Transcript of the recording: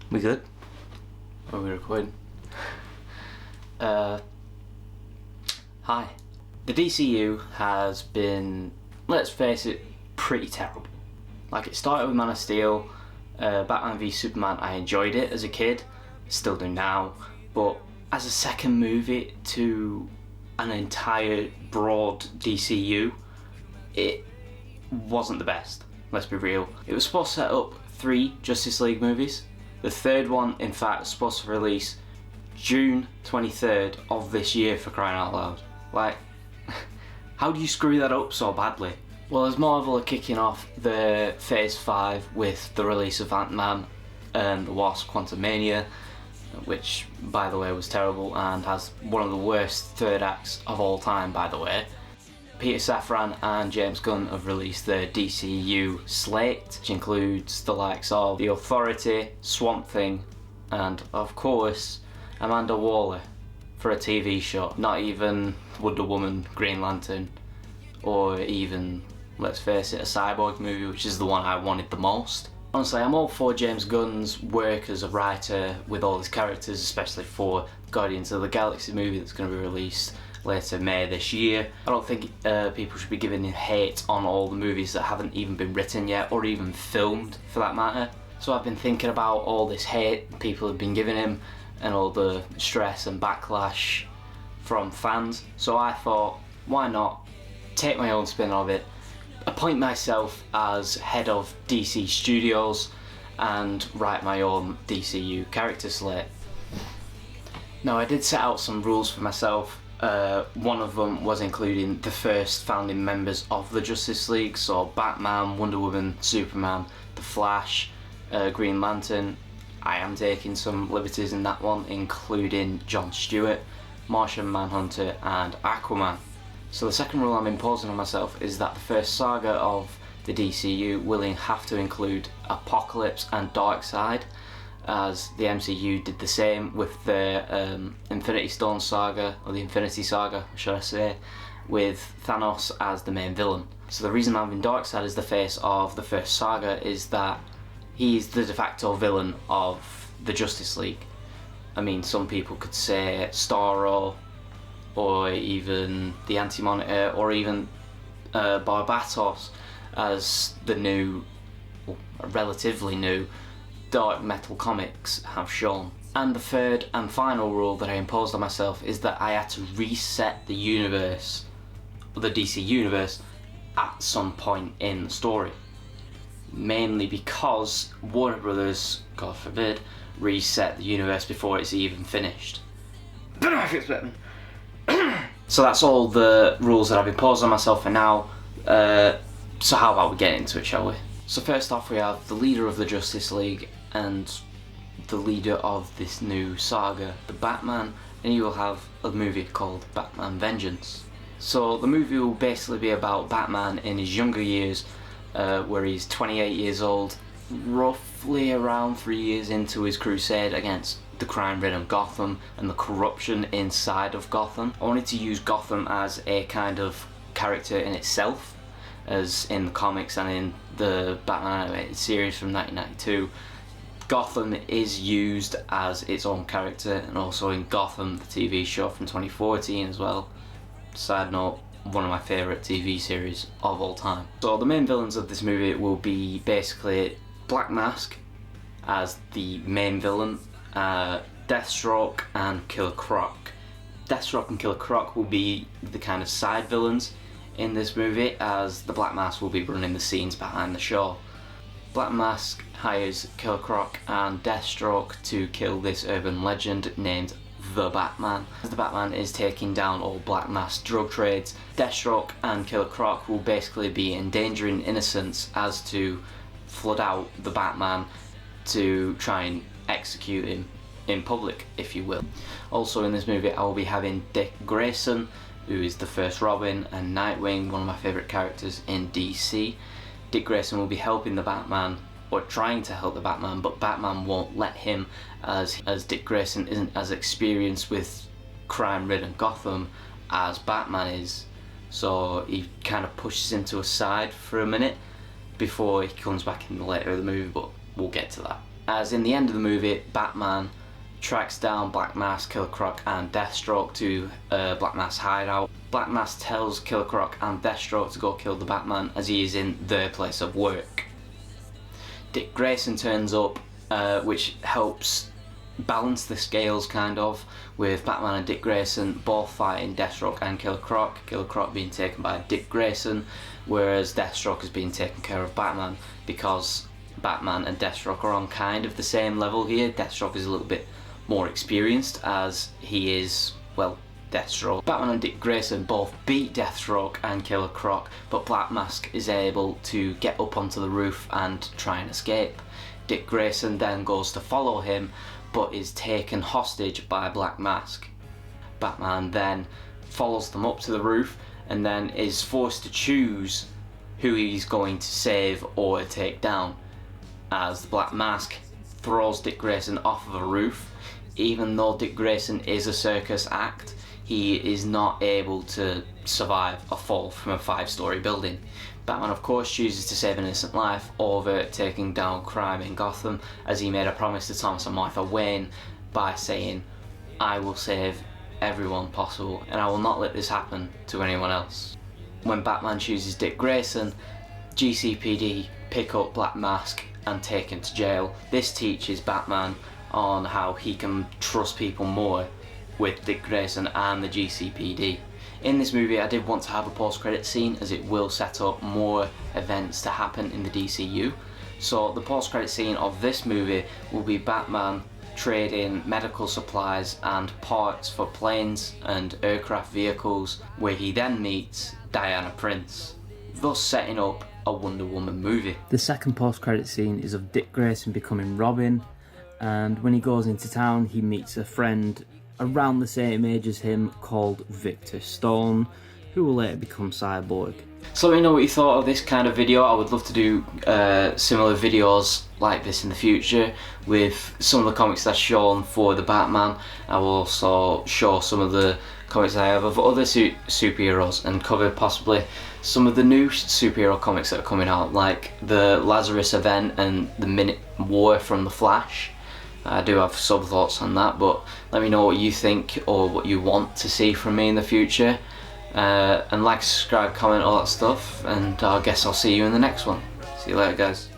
We good? Are we recording? Hi. The DCEU has been, let's face it, pretty terrible. Like, it started with Man of Steel, Batman v Superman. I enjoyed it as a kid, still do now, but as a second movie to an entire broad DCU, it wasn't the best, let's be real. It was supposed to set up 3 Justice League movies. The third one, in fact, was supposed to release June 23rd of this year, for crying out loud. Like, how do you screw that up so badly? Well, as Marvel are kicking off the Phase 5 with the release of Ant-Man and the Wasp: Quantumania, which, by the way, was terrible and has one of the worst third acts of all time, by the way. Peter Safran and James Gunn have released their DCEU slate, which includes the likes of The Authority, Swamp Thing, and, of course, Amanda Waller for a TV show. Not even Wonder Woman, Green Lantern, or even, let's face it, a Cyborg movie, which is the one I wanted the most. Honestly, I'm all for James Gunn's work as a writer with all his characters, especially for Guardians of the Galaxy movie that's going to be released later May this year. I don't think people should be giving him hate on all the movies that haven't even been written yet, or even filmed for that matter. So I've been thinking about all this hate people have been giving him and all the stress and backlash from fans. So I thought, why not take my own spin of it, appoint myself as head of DC Studios and write my own DCU character slate. Now, I did set out some rules for myself. One of them was including the first founding members of the Justice League, so Batman, Wonder Woman, Superman, The Flash, Green Lantern. I am taking some liberties in that one, including John Stewart, Martian Manhunter and Aquaman. So the second rule I'm imposing on myself is that the first saga of the DCU will have to include Apocalypse and Darkseid, as the MCU did the same with the Infinity Stone saga, or the Infinity Saga, should I say, with Thanos as the main villain. So the reason I'm having Darkseid as the face of the first saga is that he's the de facto villain of the Justice League. I mean, some people could say Starro, or even the Anti-Monitor, or even Barbatos as the new, well, relatively new, Dark Metal comics have shown. And the third and final rule that I imposed on myself is that I had to reset the universe, the DC universe, at some point in the story. Mainly because Warner Brothers, God forbid, reset the universe before it's even finished. Don't know if it's better. So that's all the rules that I've imposed on myself for now. So how about we get into it, shall we? So first off, we have the leader of the Justice League and the leader of this new saga, the Batman, and you will have a movie called Batman Vengeance. So the movie will basically be about Batman in his younger years, where he's 28 years old, roughly around 3 years into his crusade against the crime-ridden Gotham and the corruption inside of Gotham. I wanted to use Gotham as a kind of character in itself, as in the comics and in the Batman animated series from 1992. Gotham is used as its own character, and also in Gotham, the TV show from 2014 as well. Side note, one of my favourite TV series of all time. So the main villains of this movie will be basically Black Mask as the main villain, Deathstroke and Killer Croc. Deathstroke and Killer Croc will be the kind of side villains in this movie, as the Black Mask will be running the scenes behind the show. Black Mask hires Killer Croc and Deathstroke to kill this urban legend named the Batman. As the Batman is taking down all Black Mask drug trades, Deathstroke and Killer Croc will basically be endangering innocents as to flood out the Batman to try and execute him in public, if you will. Also in this movie I will be having Dick Grayson, who is the first Robin and Nightwing, one of my favourite characters in DC. Dick Grayson will be helping the Batman, or trying to help the Batman, but Batman won't let him, as Dick Grayson isn't as experienced with crime-ridden Gotham as Batman is. So he kind of pushes him to a side for a minute before he comes back in the later of the movie, but we'll get to that. as in the end of the movie, Batman tracks down Black Mask, Killer Croc and Deathstroke to Black Mask's hideout. Black Mask tells Killer Croc and Deathstroke to go kill the Batman as he is in their place of work. Dick Grayson turns up, which helps balance the scales kind of, with Batman and Dick Grayson both fighting Deathstroke and Killer Croc. Killer Croc being taken by Dick Grayson, whereas Deathstroke is being taken care of Batman, because Batman and Deathstroke are on kind of the same level here. Deathstroke is a little bit more experienced as he is, well, Deathstroke. Batman and Dick Grayson both beat Deathstroke and Killer Croc, but Black Mask is able to get up onto the roof and try and escape. Dick Grayson then goes to follow him, but is taken hostage by Black Mask. Batman then follows them up to the roof and then is forced to choose who he's going to save or take down, as the Black Mask throws Dick Grayson off of a roof. Even though Dick Grayson is a circus act, he is not able to survive a fall from a 5-story building. Batman of course chooses to save an innocent life over taking down crime in Gotham, as he made a promise to Thomas and Martha Wayne by saying, "I will save everyone possible and I will not let this happen to anyone else." When Batman chooses Dick Grayson, GCPD pick up Black Mask and take him to jail. This teaches Batman on how he can trust people more with Dick Grayson and the GCPD. In this movie I did want to have a post-credit scene, as it will set up more events to happen in the DCU. So the post-credit scene of this movie will be Batman trading medical supplies and parts for planes and aircraft vehicles, where he then meets Diana Prince, thus setting up a Wonder Woman movie. The second post-credit scene is of Dick Grayson becoming Robin, and when he goes into town he meets a friend around the same age as him called Victor Stone, who will later become Cyborg. So let me know what you thought of this kind of video. I would love to do similar videos like this in the future with some of the comics that's shown for the Batman. I will also show some of the comics I have of other superheroes and cover possibly some of the new superhero comics that are coming out, like the Lazarus event and the Minute War from the Flash. I do have some thoughts on that, but let me know what you think or what you want to see from me in the future. And like, subscribe, comment, all that stuff, and I guess I'll see you in the next one. See you later, guys.